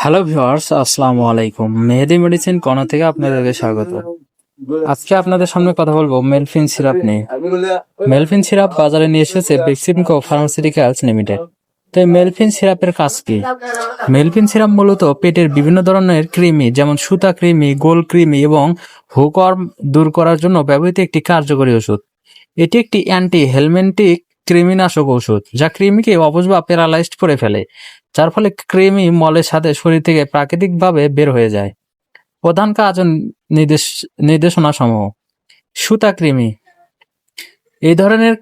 Hello viewers, আসসালামু আলাইকুম। মেহেদি medicine corner থেকে আপনাদেরকে স্বাগত। আজকে আপনাদের সামনে কথা বলবো মেলফিন সিরাপ নিয়ে। মেলফিন সিরাপ বাজারে নিয়ে এসেছে বেক্সিমকো ফার্মাসিউটিক্যালস লিমিটেড। তো এই মেলফিন সিরাপের কাজ কি? মেলফিন সিরাপ মূলত পেটের বিভিন্ন ধরনের কৃমি যেমন সুতা কৃমি, গোল কৃমি এবং হুকওয়ার্ম দূর করার জন্য ব্যবহৃত একটি কার্যকরী ওষুধ। এটি একটি অ্যান্টি হেলমেন্টিক কৃমিনাশক ঔষধ যা কৃমিকে অবশ বা প্যারালাইজড করে ফেলে, যার ফলে কৃমি মলের সাথে শরীর থেকে প্রাকৃতিকভাবে বের হয়ে যায়। প্রধান কাজ ও নির্দেশনা সমূহ: সুতা কৃমি, এই ধরনের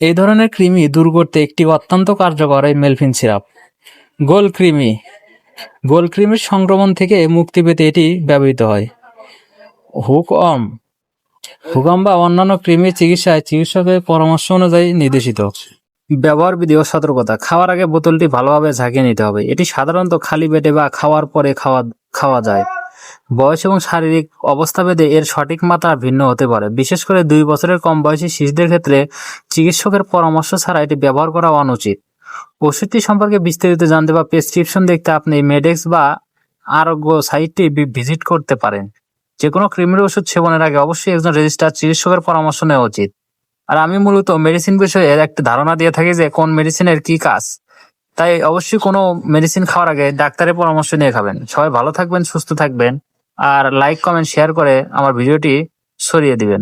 এই ধরনের কৃমি দূর করতে একটি অত্যন্ত কার্যকর এই মেলফিন সিরাপ। গোল কৃমি, গোল কৃমির সংক্রমণ থেকে মুক্তি পেতে এটি ব্যবহৃত হয়। হুকওয়ার্ম, হুকওয়ার্ম বা অন্যান্য কৃমির চিকিৎসায় চিকিৎসকের পরামর্শ অনুযায়ী নির্দেশিত। ব্যবহার বিধি ও সতর্কতা: খাওয়ার আগে বোতলটি ভালোভাবে ঝাঁকিয়ে নিতে হবে। এটি সাধারণত খালি পেটে বা খাওয়ার পরে খাওয়া যায়। বয়স এবং শারীরিক অবস্থা ভেদে এর সঠিক মাত্রা ভিন্ন হতে পারে। বিশেষ করে 2 বছরের কম বয়সী শিশুদের ক্ষেত্রে চিকিৎসকের পরামর্শ ছাড়া এটি ব্যবহার করা অনুচিত। ওষুধটি সম্পর্কে বিস্তারিত জানতে বা প্রেসক্রিপশন দেখতে আপনি মেডেক্স বা আরোগ্য সাইটটি ভিজিট করতে পারেন। যে কোনো কৃমির ওষুধ সেবনের আগে অবশ্যই একজন রেজিস্টার্ড চিকিৎসকের পরামর্শ নেওয়া উচিত। আর আমি মূলত মেডিসিন বিষয়ে একটা ধারণা দিয়ে থাকি যে কোন মেডিসিনের কি কাজ, তাই অবশ্যই কোনো মেডিসিন খাওয়ার আগে ডাক্তারের পরামর্শ নিয়ে খাবেন। সবাই ভালো থাকবেন, সুস্থ থাকবেন, আর লাইক কমেন্ট শেয়ার করে আমার ভিডিওটি ছড়িয়ে দিবেন।